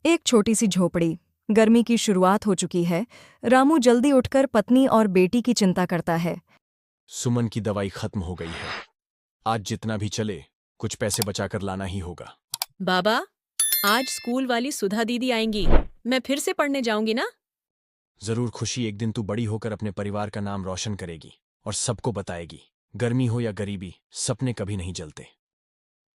एक छोटी सी झोपड़ी। गर्मी की शुरुआत हो चुकी है। रामू जल्दी उठकर पत्नी और बेटी की चिंता करता है। सुमन की दवाई खत्म हो गई है। आज जितना भी चले कुछ पैसे बचाकर लाना ही होगा। बाबा, आज स्कूल वाली सुधा दीदी आएंगी। मैं फिर से पढ़ने जाऊंगी ना? जरूर खुशी, एक दिन तू बड़ी होकर अपने परिवार का नाम रोशन करेगी और सबको बताएगी, गर्मी हो या गरीबी, सपने कभी नहीं जलते।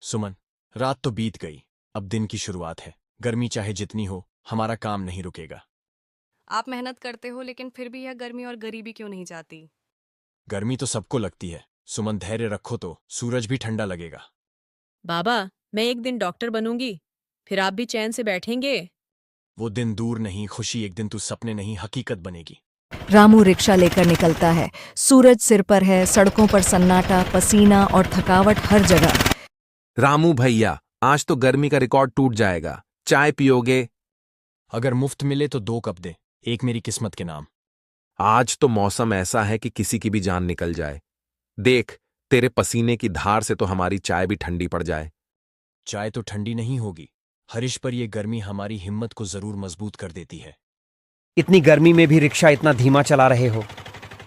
सुमन, रात तो बीत गई, अब दिन की शुरुआत है। गर्मी चाहे जितनी हो, हमारा काम नहीं रुकेगा। आप मेहनत करते हो लेकिन फिर भी यह गर्मी और गरीबी क्यों नहीं जाती? गर्मी तो सबको लगती है सुमन, धैर्य रखो तो सूरज भी ठंडा लगेगा। बाबा, मैं एक दिन डॉक्टर बनूंगी, फिर आप भी चैन से बैठेंगे। वो दिन दूर नहीं खुशी, एक दिन तू सपने नहीं हकीकत बनेगी। रामू रिक्शा लेकर निकलता है। सूरज सिर पर है, सड़कों पर सन्नाटा, पसीना और थकावट हर जगह। रामू भैया, आज तो गर्मी का रिकॉर्ड टूट जाएगा। चाय पियोगे? अगर मुफ्त मिले तो 2 कप दे, एक मेरी किस्मत के नाम। आज तो मौसम ऐसा है कि किसी की भी जान निकल जाए। देख, तेरे पसीने की धार से तो हमारी चाय भी ठंडी पड़ जाए। चाय तो ठंडी नहीं होगी हरीश, पर यह गर्मी हमारी हिम्मत को जरूर मजबूत कर देती है। इतनी गर्मी में भी रिक्शा इतना धीमा चला रहे हो?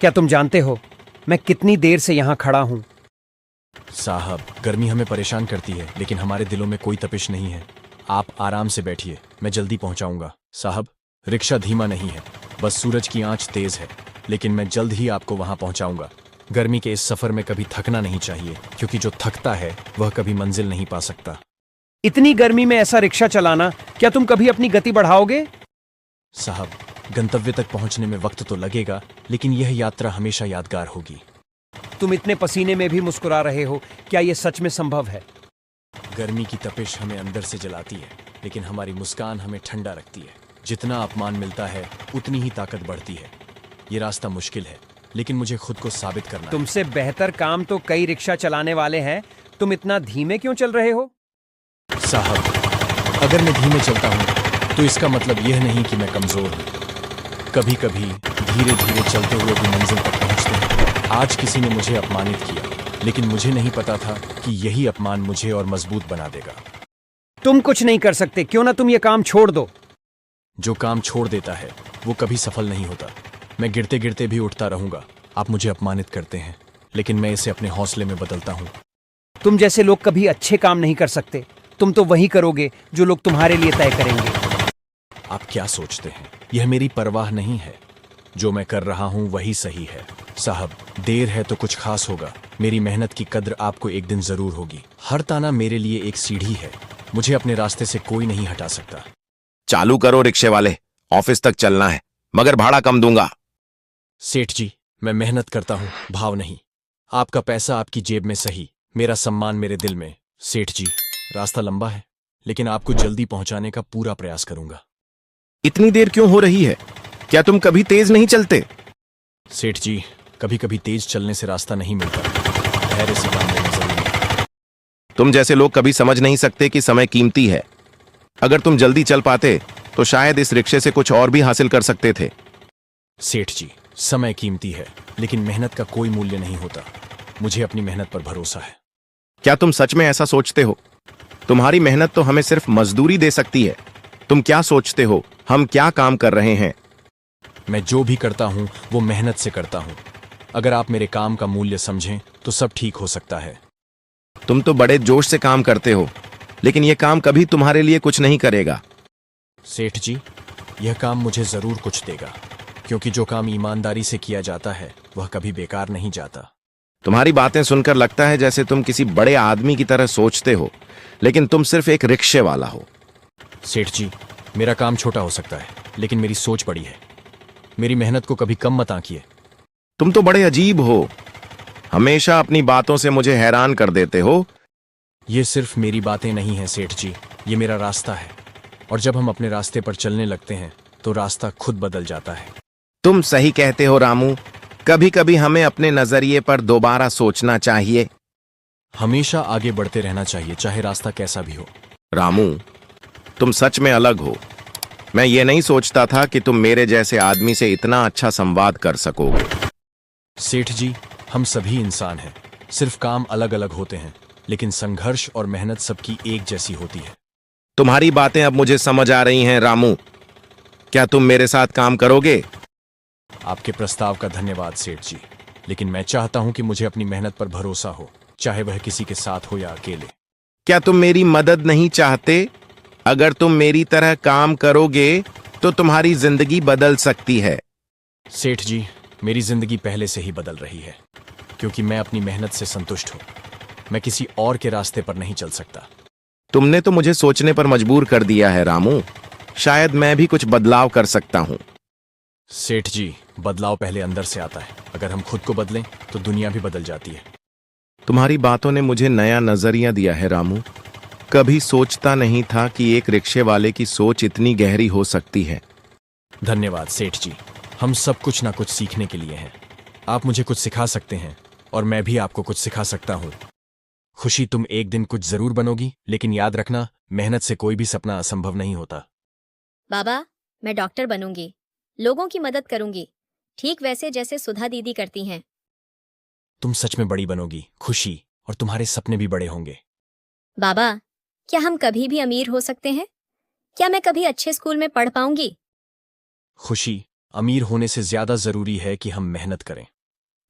क्या तुम जानते हो मैं कितनी देर से यहां खड़ा हूं? साहब, गर्मी हमें परेशान करती है लेकिन हमारे दिलों में कोई तपिश नहीं है। आप आराम से बैठिए, मैं जल्दी पहुंचाऊंगा। साहब, रिक्शा धीमा नहीं है, बस सूरज की आंच तेज है, लेकिन मैं जल्द ही आपको वहां पहुंचाऊंगा। गर्मी के इस सफर में कभी थकना नहीं चाहिए, क्योंकि जो थकता है वह कभी मंजिल नहीं पा सकता। इतनी गर्मी में ऐसा रिक्शा चलाना, क्या तुम कभी अपनी गति बढ़ाओगे? साहब, गंतव्य तक पहुंचने में वक्त तो लगेगा, लेकिन यह यात्रा हमेशा यादगार होगी। तुम इतने पसीने में भी मुस्कुरा रहे हो, क्या यह सच में संभव है? गर्मी की तपिश हमें अंदर से जलाती है, लेकिन हमारी मुस्कान हमें ठंडा रखती है। जितना अपमान मिलता है उतनी ही ताकत बढ़ती है। ये रास्ता मुश्किल है, लेकिन मुझे खुद को साबित करना है। तुमसे बेहतर काम तो कई रिक्शा चलाने वाले हैं, तुम इतना धीमे क्यों चल रहे हो? साहब, अगर मैं धीमे चलता हूं तो इसका मतलब यह नहीं कि मैं कमजोर हूं। कभी कभी धीरे धीरे चलते हुए भी मंजिल तक पहुंचते हैं। आज किसी ने मुझे अपमानित किया, लेकिन मुझे नहीं पता था कि यही अपमान मुझे और मजबूत बना देगा। तुम कुछ नहीं कर सकते, क्यों ना तुम ये काम छोड़ दो। जो काम छोड़ देता है वो कभी सफल नहीं होता। मैं गिरते गिरते भी उठता रहूंगा। आप मुझे अपमानित करते हैं, लेकिन मैं इसे अपने हौसले में बदलता हूं। तुम जैसे लोग कभी अच्छे काम नहीं कर सकते। तुम तो वही करोगे जो लोग तुम्हारे लिए तय करेंगे। आप क्या सोचते हैं, यह मेरी परवाह नहीं है। जो मैं कर रहा हूं वही सही है। साहब, देर है तो कुछ खास होगा। मेरी मेहनत की कद्र आपको एक दिन जरूर होगी। हर ताना मेरे लिए एक सीढ़ी है, मुझे अपने रास्ते से कोई नहीं हटा सकता। चालू करो रिक्शे वाले, ऑफिस तक चलना है, मगर भाड़ा कम दूंगा। सेठ जी, मैं मेहनत करता हूं, भाव नहीं। आपका पैसा आपकी जेब में सही, मेरा सम्मान मेरे दिल में। सेठ जी, रास्ता लंबा है, लेकिन आपको जल्दी पहुंचाने का पूरा प्रयास करूंगा। इतनी देर क्यों हो रही है? क्या तुम कभी तेज नहीं चलते? सेठ जी, कभी कभी तेज चलने से रास्ता नहीं मिलता, धैर्य से काम लेना जरूरी है। तुम जैसे लोग कभी समझ नहीं सकते कि समय कीमती है। अगर तुम जल्दी चल पाते तो शायद इस रिक्शे से कुछ और भी हासिल कर सकते थे। सेठ जी, समय कीमती है, लेकिन मेहनत का कोई मूल्य नहीं होता। मुझे अपनी मेहनत पर भरोसा है। क्या तुम सच में ऐसा सोचते हो? तुम्हारी मेहनत तो हमें सिर्फ मजदूरी दे सकती है। तुम क्या सोचते हो हम क्या काम कर रहे हैं? मैं जो भी करता हूं वो मेहनत से करता हूं। अगर आप मेरे काम का मूल्य समझें तो सब ठीक हो सकता है। तुम तो बड़े जोश से काम करते हो, लेकिन यह काम कभी तुम्हारे लिए कुछ नहीं करेगा। सेठ जी, यह काम मुझे जरूर कुछ देगा, क्योंकि जो काम ईमानदारी से किया जाता है वह कभी बेकार नहीं जाता। तुम्हारी बातें सुनकर लगता है जैसे तुम किसी बड़े आदमी की तरह सोचते हो, लेकिन तुम सिर्फ एक रिक्शे वाला हो। सेठ जी, मेरा काम छोटा हो सकता है, लेकिन मेरी सोच बड़ी है। मेरी मेहनत को कभी कम मत आंकिए। तुम तो बड़े अजीब हो, हमेशा अपनी बातों से मुझे हैरान कर देते हो। ये सिर्फ मेरी बातें नहीं हैं सेठ जी, ये मेरा रास्ता है, और जब हम अपने रास्ते पर चलने लगते हैं तो रास्ता खुद बदल जाता है। तुम सही कहते हो रामू, कभी कभी हमें अपने नजरिए पर दोबारा सोचना चाहिए। हमेशा आगे बढ़ते रहना चाहिए, चाहे रास्ता कैसा भी हो। रामू, तुम सच में अलग हो। मैं ये नहीं सोचता था कि तुम मेरे जैसे आदमी से इतना अच्छा संवाद कर सकोगे। सेठ जी, हम सभी इंसान हैं, सिर्फ काम अलग अलग होते हैं, लेकिन संघर्ष और मेहनत सबकी एक जैसी होती है। तुम्हारी बातें अब मुझे समझ आ रही हैं रामू। क्या तुम मेरे साथ काम करोगे? आपके प्रस्ताव का धन्यवाद सेठ जी, लेकिन मैं चाहता हूं कि मुझे अपनी मेहनत पर भरोसा हो, चाहे वह किसी के साथ हो या अकेले। क्या तुम मेरी मदद नहीं चाहते? अगर तुम मेरी तरह काम करोगे तो तुम्हारी जिंदगी बदल सकती है। सेठ जी, मेरी जिंदगी पहले से ही बदल रही है, क्योंकि मैं अपनी मेहनत से संतुष्ट हूं। मैं किसी और के रास्ते पर नहीं चल सकता। तुमने तो मुझे सोचने पर मजबूर कर दिया है रामू। शायद मैं भी कुछ बदलाव कर सकता हूं। सेठ जी, बदलाव पहले अंदर से आता है। अगर हम खुद को बदलें तो दुनिया भी बदल जाती है। तुम्हारी बातों ने मुझे नया नजरिया दिया है रामू। कभी सोचता नहीं था कि एक रिक्शे वाले की सोच इतनी गहरी हो सकती है। धन्यवाद सेठ जी, हम सब कुछ ना कुछ सीखने के लिए हैं। आप मुझे कुछ सिखा सकते हैं और मैं भी आपको कुछ सिखा सकता हूं। खुशी, तुम एक दिन कुछ जरूर बनोगी, लेकिन याद रखना, मेहनत से कोई भी सपना असंभव नहीं होता। बाबा, मैं डॉक्टर बनूंगी, लोगों की मदद करूंगी, ठीक वैसे जैसे सुधा दीदी करती हैं। तुम सच में बड़ी बनोगी खुशी, और तुम्हारे सपने भी बड़े होंगे। बाबा, क्या हम कभी भी अमीर हो सकते हैं? क्या मैं कभी अच्छे स्कूल में पढ़ पाऊंगी? खुशी, अमीर होने से ज्यादा जरूरी है कि हम मेहनत करें।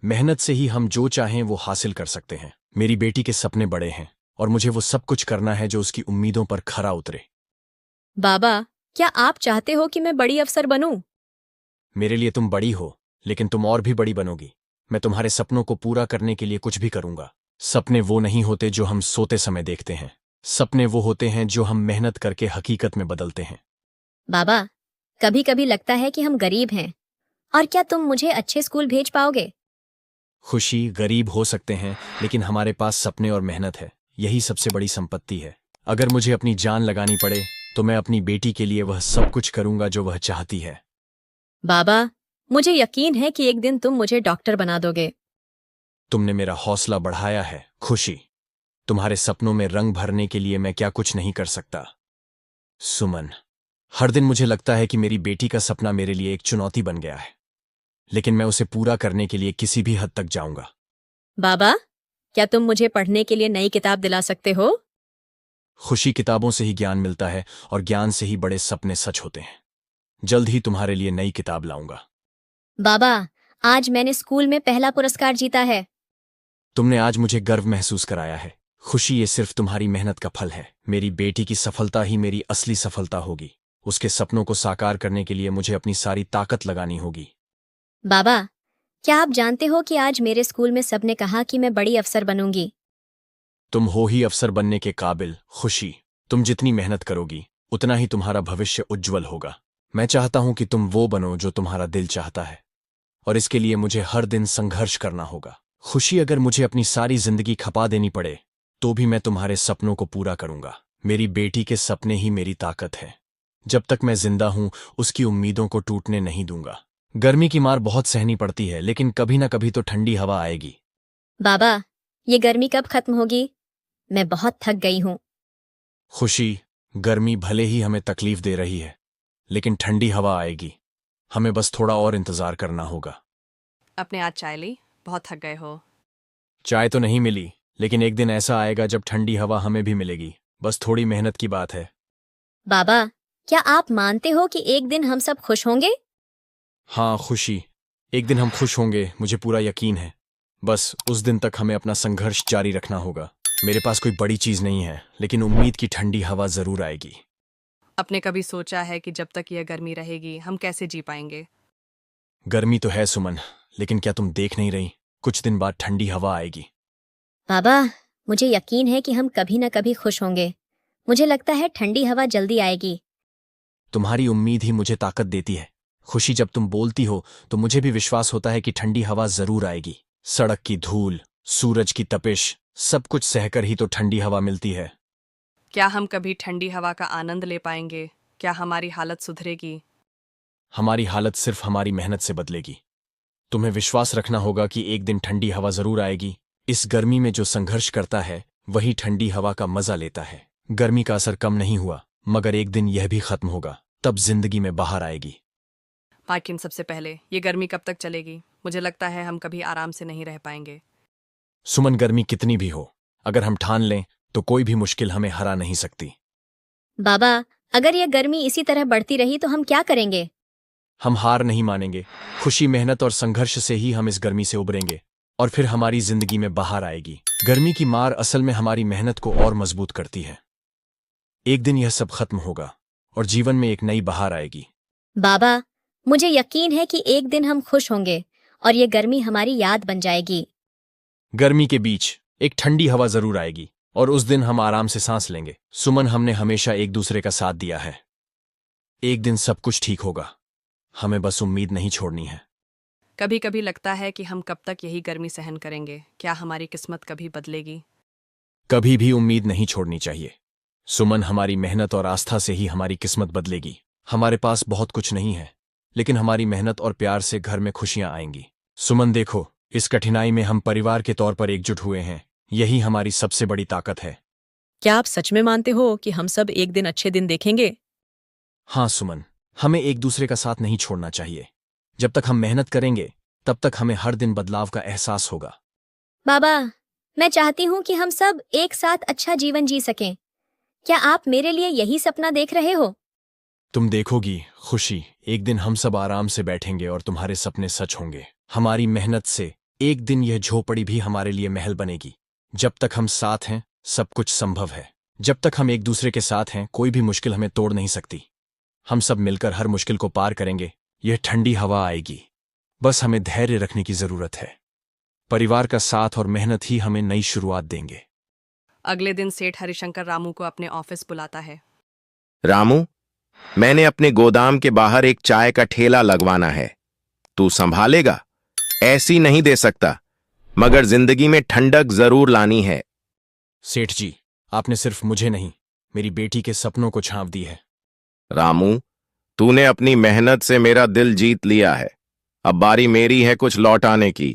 मेहनत से ही हम जो चाहें वो हासिल कर सकते हैं। मेरी बेटी के सपने बड़े हैं और मुझे वो सब कुछ करना है जो उसकी उम्मीदों पर खरा उतरे। बाबा, क्या आप चाहते हो कि मैं बड़ी अफसर बनूं? मेरे लिए तुम बड़ी हो, लेकिन तुम और भी बड़ी बनोगी। मैं तुम्हारे सपनों को पूरा करने के लिए कुछ भी करूंगा। सपने वो नहीं होते जो हम सोते समय देखते हैं। सपने वो होते हैं जो हम मेहनत करके हकीकत में बदलते हैं। बाबा, कभी कभी लगता है कि हम गरीब हैं, और क्या तुम मुझे अच्छे स्कूल भेज पाओगे? खुशी, गरीब हो सकते हैं, लेकिन हमारे पास सपने और मेहनत है। यही सबसे बड़ी संपत्ति है। अगर मुझे अपनी जान लगानी पड़े तो मैं अपनी बेटी के लिए वह सब कुछ करूंगा जो वह चाहती है। बाबा, मुझे यकीन है कि एक दिन तुम मुझे डॉक्टर बना दोगे। तुमने मेरा हौसला बढ़ाया है खुशी। तुम्हारे सपनों में रंग भरने के लिए मैं क्या कुछ नहीं कर सकता। सुमन, हर दिन मुझे लगता है कि मेरी बेटी का सपना मेरे लिए एक चुनौती बन गया है, लेकिन मैं उसे पूरा करने के लिए किसी भी हद तक जाऊंगा। बाबा, क्या तुम मुझे पढ़ने के लिए नई किताब दिला सकते हो? खुशी, किताबों से ही ज्ञान मिलता है और ज्ञान से ही बड़े सपने सच होते हैं। जल्द ही तुम्हारे लिए नई किताब लाऊंगा। बाबा, आज मैंने स्कूल में पहला पुरस्कार जीता है। तुमने आज मुझे गर्व महसूस कराया है खुशी। ये सिर्फ तुम्हारी मेहनत का फल है। मेरी बेटी की सफलता ही मेरी असली सफलता होगी। उसके सपनों को साकार करने के लिए मुझे अपनी सारी ताकत लगानी होगी। बाबा, क्या आप जानते हो कि आज मेरे स्कूल में सबने कहा कि मैं बड़ी अफसर बनूंगी? तुम हो ही अफसर बनने के काबिल खुशी। तुम जितनी मेहनत करोगी उतना ही तुम्हारा भविष्य उज्जवल होगा। मैं चाहता हूं कि तुम वो बनो जो तुम्हारा दिल चाहता है, और इसके लिए मुझे हर दिन संघर्ष करना होगा। खुशी, अगर मुझे अपनी सारी जिंदगी खपा देनी पड़े तो भी मैं तुम्हारे सपनों को पूरा करूंगा। मेरी बेटी के सपने ही मेरी ताकत है। जब तक मैं जिंदा हूं उसकी उम्मीदों को टूटने नहीं दूंगा। गर्मी की मार बहुत सहनी पड़ती है, लेकिन कभी ना कभी तो ठंडी हवा आएगी। बाबा, ये गर्मी कब खत्म होगी? मैं बहुत थक गई हूँ। खुशी, गर्मी भले ही हमें तकलीफ दे रही है, लेकिन ठंडी हवा आएगी। हमें बस थोड़ा और इंतजार करना होगा। अपने आज चाय ली, बहुत थक गए हो। चाय तो नहीं मिली, लेकिन एक दिन ऐसा आएगा जब ठंडी हवा हमें भी मिलेगी। बस थोड़ी मेहनत की बात है। बाबा, क्या आप मानते हो कि एक दिन हम सब खुश होंगे? हाँ खुशी, एक दिन हम खुश होंगे, मुझे पूरा यकीन है। बस उस दिन तक हमें अपना संघर्ष जारी रखना होगा। मेरे पास कोई बड़ी चीज नहीं है, लेकिन उम्मीद की ठंडी हवा जरूर आएगी। आपने कभी सोचा है कि जब तक यह गर्मी रहेगी हम कैसे जी पाएंगे? गर्मी तो है सुमन, लेकिन क्या तुम देख नहीं रही, कुछ दिन बाद ठंडी हवा आएगी। बाबा, मुझे यकीन है कि हम कभी न कभी खुश होंगे। मुझे लगता है ठंडी हवा जल्दी आएगी। तुम्हारी उम्मीद ही मुझे ताकत देती है खुशी। जब तुम बोलती हो तो मुझे भी विश्वास होता है कि ठंडी हवा जरूर आएगी। सड़क की धूल, सूरज की तपिश, सब कुछ सहकर ही तो ठंडी हवा मिलती है। क्या हम कभी ठंडी हवा का आनंद ले पाएंगे? क्या हमारी हालत सुधरेगी? हमारी हालत सिर्फ हमारी मेहनत से बदलेगी। तुम्हें विश्वास रखना होगा कि एक दिन ठंडी हवा जरूर आएगी। इस गर्मी में जो संघर्ष करता है वही ठंडी हवा का मजा लेता है। गर्मी का असर कम नहीं हुआ, मगर एक दिन यह भी खत्म होगा, तब जिंदगी में बाहर आएगी। माकिम, सबसे पहले ये गर्मी कब तक चलेगी? मुझे लगता है हम कभी आराम से नहीं रह पाएंगे। सुमन, गर्मी कितनी भी हो, अगर हम ठान लें तो कोई भी मुश्किल हमें हरा नहीं सकती। बाबा, अगर यह गर्मी इसी तरह बढ़ती रही तो हम क्या करेंगे? हम हार नहीं मानेंगे। खुशी, मेहनत और संघर्ष से ही हम इस गर्मी से उबरेंगे और फिर हमारी जिंदगी में बाहर आएगी। गर्मी की मार असल में हमारी मेहनत को और मजबूत करती है। एक दिन यह सब खत्म होगा और जीवन में एक नई बहार आएगी। बाबा, मुझे यकीन है कि एक दिन हम खुश होंगे और ये गर्मी हमारी याद बन जाएगी। गर्मी के बीच एक ठंडी हवा जरूर आएगी और उस दिन हम आराम से सांस लेंगे। सुमन, हमने हमेशा एक दूसरे का साथ दिया है। एक दिन सब कुछ ठीक होगा। हमें बस उम्मीद नहीं छोड़नी है। कभी कभी लगता है कि हम कब तक यही गर्मी सहन करेंगे। क्या हमारी किस्मत कभी बदलेगी? कभी भी उम्मीद नहीं छोड़नी चाहिए। सुमन, हमारी मेहनत और आस्था से ही हमारी किस्मत बदलेगी। हमारे पास बहुत कुछ नहीं है, लेकिन हमारी मेहनत और प्यार से घर में खुशियां आएंगी। सुमन देखो, इस कठिनाई में हम परिवार के तौर पर एकजुट हुए हैं। यही हमारी सबसे बड़ी ताकत है। क्या आप सच में मानते हो कि हम सब एक दिन अच्छे दिन देखेंगे? हाँ सुमन, हमें एक दूसरे का साथ नहीं छोड़ना चाहिए। जब तक हम मेहनत करेंगे तब तक हमें हर दिन बदलाव का एहसास होगा। बाबा, मैं चाहती हूँ कि हम सब एक साथ अच्छा जीवन जी सकें। क्या आप मेरे लिए यही सपना देख रहे हो? तुम देखोगी खुशी, एक दिन हम सब आराम से बैठेंगे और तुम्हारे सपने सच होंगे। हमारी मेहनत से एक दिन यह झोपड़ी भी हमारे लिए महल बनेगी। जब तक हम साथ हैं सब कुछ संभव है। जब तक हम एक दूसरे के साथ हैं कोई भी मुश्किल हमें तोड़ नहीं सकती। हम सब मिलकर हर मुश्किल को पार करेंगे। यह ठंडी हवा आएगी। बस हमें धैर्य रखने की जरूरत है। परिवार का साथ और मेहनत ही हमें नई शुरुआत देंगे। अगले दिन सेठ हरिशंकर रामू को अपने ऑफिस बुलाता है। रामू, मैंने अपने गोदाम के बाहर एक चाय का ठेला लगवाना है। तू संभालेगा? ऐसी नहीं दे सकता, मगर जिंदगी में ठंडक जरूर लानी है। सेठ जी, आपने सिर्फ मुझे नहीं, मेरी बेटी के सपनों को छांव दी है। रामू, तूने अपनी मेहनत से मेरा दिल जीत लिया है। अब बारी मेरी है कुछ लौटाने की।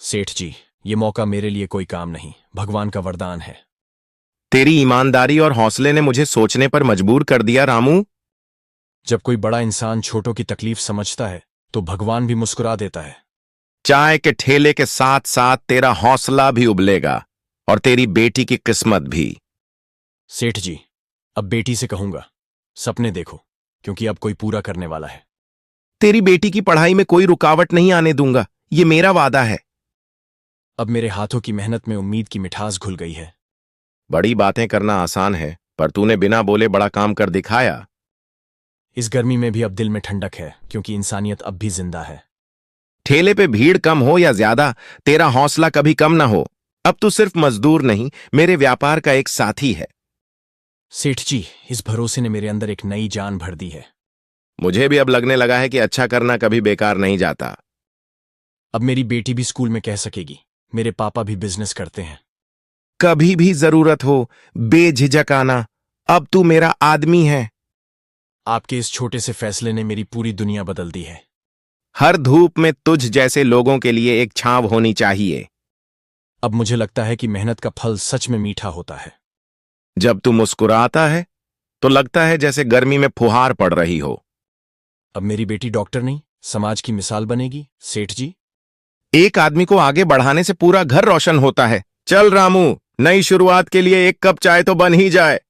सेठ जी, ये मौका मेरे लिए कोई काम नहीं, भगवान का वरदान है। तेरी ईमानदारी और हौसले ने मुझे सोचने पर मजबूर कर दिया रामू। जब कोई बड़ा इंसान छोटों की तकलीफ समझता है तो भगवान भी मुस्कुरा देता है। चाय के ठेले के साथ साथ तेरा हौसला भी उबलेगा और तेरी बेटी की किस्मत भी। सेठ जी, अब बेटी से कहूंगा, सपने देखो, क्योंकि अब कोई पूरा करने वाला है। तेरी बेटी की पढ़ाई में कोई रुकावट नहीं आने दूंगा, ये मेरा वादा है। अब मेरे हाथों की मेहनत में उम्मीद की मिठास घुल गई है। बड़ी बातें करना आसान है, पर तूने बिना बोले बड़ा काम कर दिखाया। इस गर्मी में भी अब दिल में ठंडक है, क्योंकि इंसानियत अब भी जिंदा है। ठेले पे भीड़ कम हो या ज्यादा, तेरा हौसला कभी कम ना हो। अब तू सिर्फ मजदूर नहीं, मेरे व्यापार का एक साथी है। सेठ जी, इस भरोसे ने मेरे अंदर एक नई जान भर दी है। मुझे भी अब लगने लगा है कि अच्छा करना कभी बेकार नहीं जाता। अब मेरी बेटी भी स्कूल में कह सकेगी, मेरे पापा भी बिजनेस करते हैं। कभी भी जरूरत हो बेझिझक आना, अब तू मेरा आदमी है। आपके इस छोटे से फैसले ने मेरी पूरी दुनिया बदल दी है। हर धूप में तुझ जैसे लोगों के लिए एक छांव होनी चाहिए। अब मुझे लगता है कि मेहनत का फल सच में मीठा होता है। जब तू मुस्कुराता है तो लगता है जैसे गर्मी में फुहार पड़ रही हो। अब मेरी बेटी डॉक्टर नहीं, समाज की मिसाल बनेगी। सेठ जी, एक आदमी को आगे बढ़ाने से पूरा घर रोशन होता है। चल रामू, नई शुरुआत के लिए एक कप चाय तो बन ही जाए।